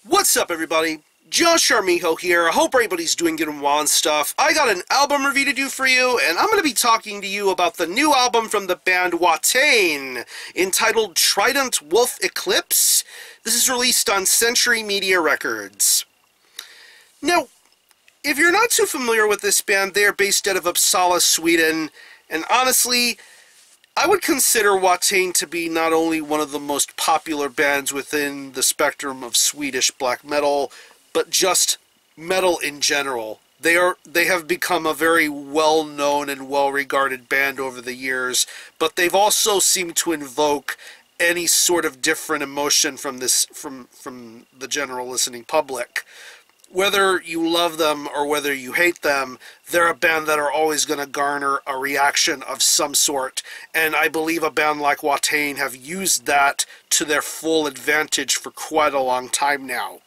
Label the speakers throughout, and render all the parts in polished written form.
Speaker 1: What's up, everybody? Josh Armijo here. I hope everybody's doing good and well and stuff. I got an album review to do for you, and I'm going to be talking to you about the new album from the band Watain, entitled Trident Wolf Eclipse. This is released on Century Media Records. Now, if you're not too familiar with this band, they are based out of Uppsala, Sweden, and honestly, I would consider Watain to be not only one of the most popular bands within the spectrum of Swedish black metal, but just metal in general. They have become a very well-known and well-regarded band over the years, but they've also seemed to invoke any sort of different emotion from the general listening public. Whether you love them or whether you hate them, they're a band that are always going to garner a reaction of some sort, and I believe a band like Watain have used that to their full advantage for quite a long time now.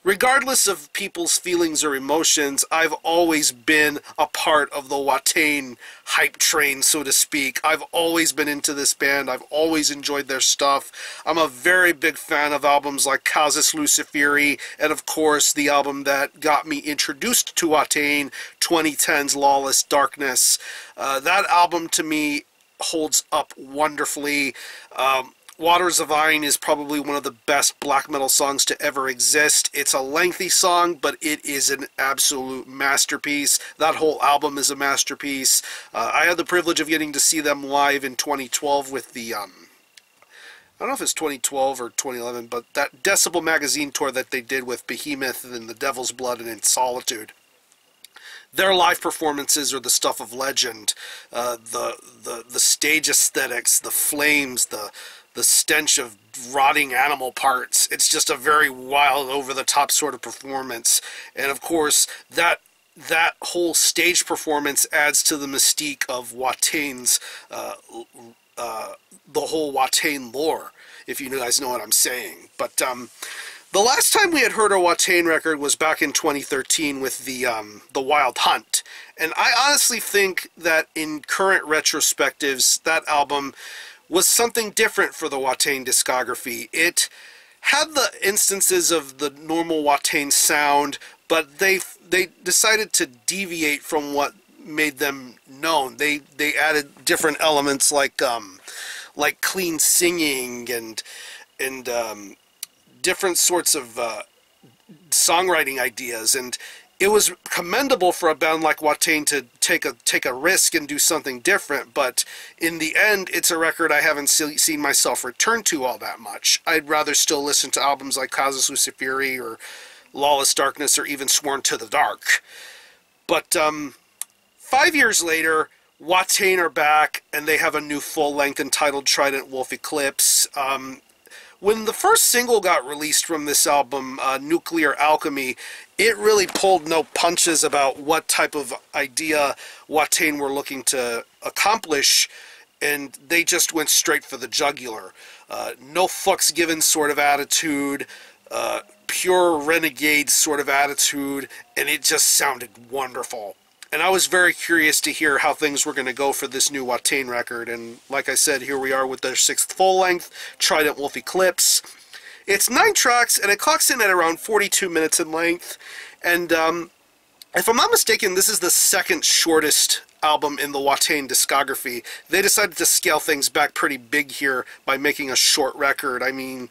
Speaker 1: Regardless of people's feelings or emotions, I've always been a part of the Watain hype train, so to speak. I've always been into this band. I've always enjoyed their stuff. I'm a very big fan of albums like Casus Luciferi, and of course the album that got me introduced to Watain, 2010's Lawless Darkness. That album to me holds up wonderfully. Waters of Iron is probably one of the best black metal songs to ever exist. It's a lengthy song, but it is an absolute masterpiece. That whole album is a masterpiece. I had the privilege of getting to see them live in 2012 with the, I don't know if it's 2012 or 2011, but that Decibel magazine tour that they did with Behemoth and The Devil's Blood and In Solitude. Their live performances are the stuff of legend. The stage aesthetics, the flames, the stench of rotting animal parts. It's just a very wild, over-the-top sort of performance. And of course, that whole stage performance adds to the mystique of Watain's, the whole Watain lore, if you guys know what I'm saying. But the last time we had heard a Watain record was back in 2013 with the Wild Hunt. And I honestly think that in current retrospectives, that album was something different for the Watain discography. It had the instances of the normal Watain sound, but they decided to deviate from what made them known. They added different elements like clean singing and different sorts of songwriting ideas, and it was commendable for a band like Watain to take a risk and do something different, but in the end, it's a record I haven't seen myself return to all that much. I'd rather still listen to albums like Casus Luciferi or Lawless Darkness or even Sworn to the Dark. But 5 years later, Watain are back, and they have a new full-length entitled Trident Wolf Eclipse. When the first single got released from this album, Nuclear Alchemy, it really pulled no punches about what type of idea Watain were looking to accomplish, and they just went straight for the jugular. No fucks given sort of attitude, pure renegade sort of attitude, and it just sounded wonderful. And I was very curious to hear how things were going to go for this new Watain record. And like I said, here we are with their 6th full-length, Trident Wolf Eclipse. It's 9 tracks, and it clocks in at around 42 minutes in length. And if I'm not mistaken, this is the second shortest album in the Watain discography. They decided to scale things back pretty big here by making a short record. I mean,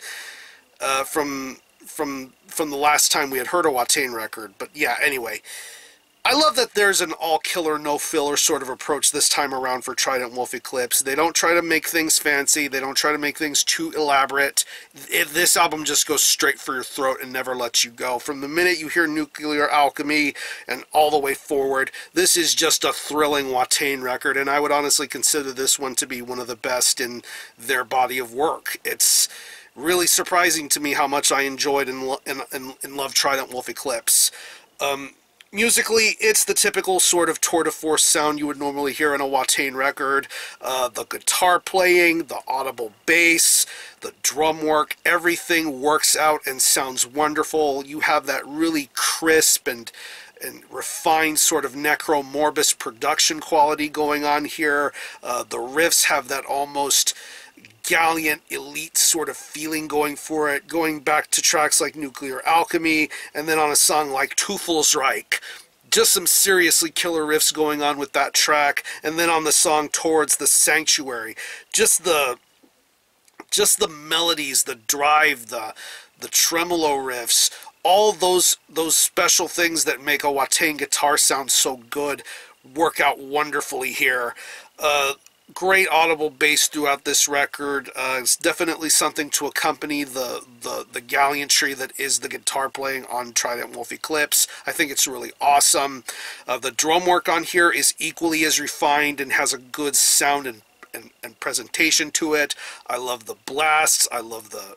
Speaker 1: from the last time we had heard a Watain record. But yeah, anyway. I love that there's an all-killer, no-filler sort of approach this time around for Trident Wolf Eclipse. They don't try to make things fancy. They don't try to make things too elaborate. This album just goes straight for your throat and never lets you go. From the minute you hear Nuclear Alchemy and all the way forward, this is just a thrilling Watain record, and I would honestly consider this one to be one of the best in their body of work. It's really surprising to me how much I enjoyed and loved Trident Wolf Eclipse. Musically, it's the typical sort of tour de force sound you would normally hear on a Watain record. The guitar playing, the audible bass, the drum work, everything works out and sounds wonderful. You have that really crisp and refined sort of necromorbus production quality going on here. The riffs have that almost gallant, elite sort of feeling going for it, going back to tracks like Nuclear Alchemy, and then on a song like Teufelsreich. Just some seriously killer riffs going on with that track, and then on the song Towards the Sanctuary, just the melodies, the drive, the tremolo riffs, all those special things that make a Watain guitar sound so good work out wonderfully here. Great audible bass throughout this record. It's definitely something to accompany the gallantry that is the guitar playing on Trident Wolf Eclipse. I think it's really awesome. The drum work on here is equally as refined and has a good sound and presentation to it. I love the blasts. I love the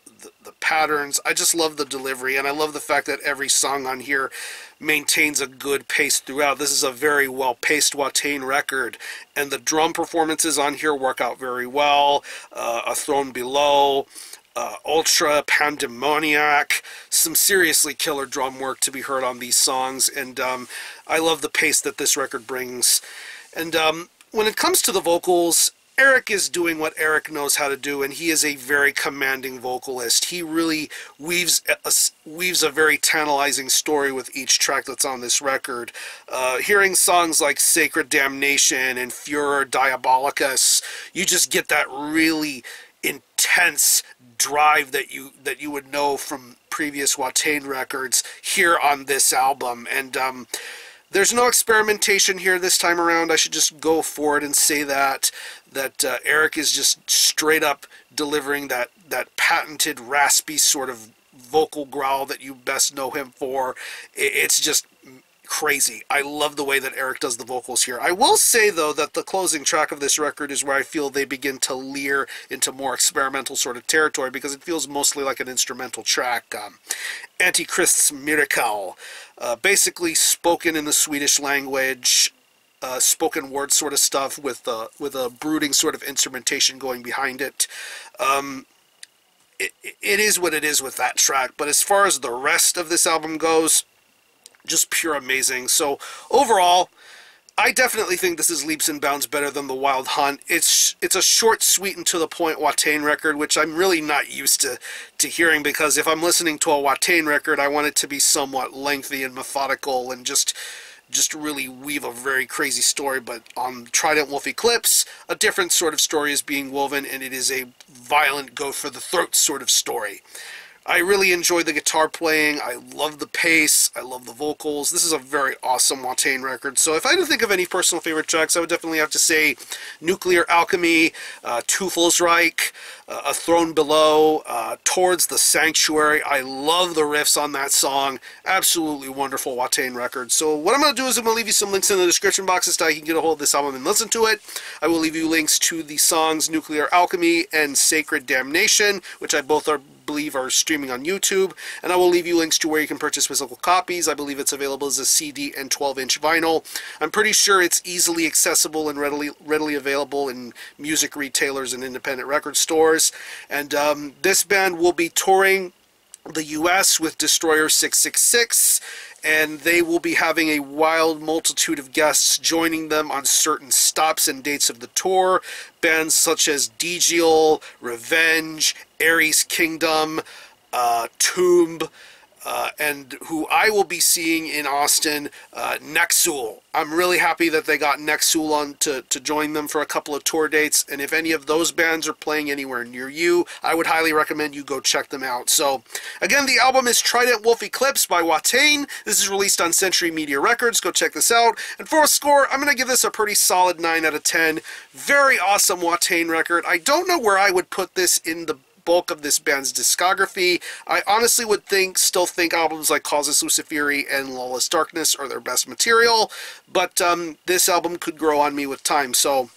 Speaker 1: patterns. I just love the delivery, and I love the fact that every song on here maintains a good pace throughout. This is a very well-paced Watain record, and the drum performances on here work out very well. A Throne Below, Ultra Pandemoniac, some seriously killer drum work to be heard on these songs, and I love the pace that this record brings. And when it comes to the vocals, Eric is doing what Eric knows how to do, and he is a very commanding vocalist. He really weaves a very tantalizing story with each track that's on this record. Hearing songs like Sacred Damnation and Furor Diabolicus, you just get that really intense drive that you would know from previous Watain records here on this album. And there's no experimentation here this time around. I should just go forward and say that Eric is just straight up delivering that patented raspy sort of vocal growl that you best know him for. It's just crazy. I love the way that Eric does the vocals here. I will say, though, that the closing track of this record is where I feel they begin to leer into more experimental sort of territory, because it feels mostly like an instrumental track. Antichrist's Miracle, basically spoken in the Swedish language, spoken word sort of stuff with a brooding sort of instrumentation going behind it. It is what it is with that track, but as far as the rest of this album goes, just pure amazing. So overall, I definitely think this is leaps and bounds better than The Wild Hunt. It's a short, sweet, and to the point Watain record, which I'm really not used to hearing, because if I'm listening to a Watain record, I want it to be somewhat lengthy and methodical and just really weave a very crazy story. But on Trident Wolf Eclipse, a different sort of story is being woven, and it is a violent, go-for-the-throat sort of story. I really enjoy the guitar playing. I love the pace. I love the vocals. This is a very awesome Watain record. So if I had to think of any personal favorite tracks, I would definitely have to say Nuclear Alchemy, Teufelsreich, A Throne Below, Towards the Sanctuary. I love the riffs on that song. Absolutely wonderful Watain record. So what I'm going to do is I'm going to leave you some links in the description box so that you can get a hold of this album and listen to it. I will leave you links to the songs Nuclear Alchemy and Sacred Damnation, which I believe are streaming on YouTube, and I will leave you links to where you can purchase physical copies. I believe it's available as a CD and 12-inch vinyl. I'm pretty sure it's easily accessible and readily available in music retailers and independent record stores. And this band will be touring the US with Destroyer 666, and they will be having a wild multitude of guests joining them on certain stops and dates of the tour. Bands such as Degial, Revenge, Ares Kingdom, Tomb, and who I will be seeing in Austin, Nexul. I'm really happy that they got Nexul on to join them for a couple of tour dates, and if any of those bands are playing anywhere near you, I would highly recommend you go check them out. So, again, the album is Trident Wolf Eclipse by Watain. This is released on Century Media Records. Go check this out. And for a score, I'm going to give this a pretty solid 9 out of 10. Very awesome Watain record. I don't know where I would put this in the bulk of this band's discography. I honestly would still think albums like Causus Luciferi and Lawless Darkness are their best material, but this album could grow on me with time. So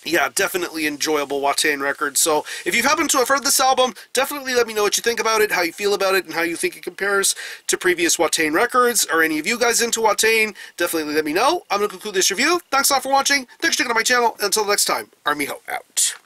Speaker 1: yeah, definitely enjoyable Watain record. So if you happen to have heard this album, definitely let me know what you think about it, how you feel about it, and how you think it compares to previous Watain records. Are any of you guys into Watain? Definitely let me know. I'm going to conclude this review. Thanks a lot for watching. Thanks for checking out my channel. Until next time, Armijo out.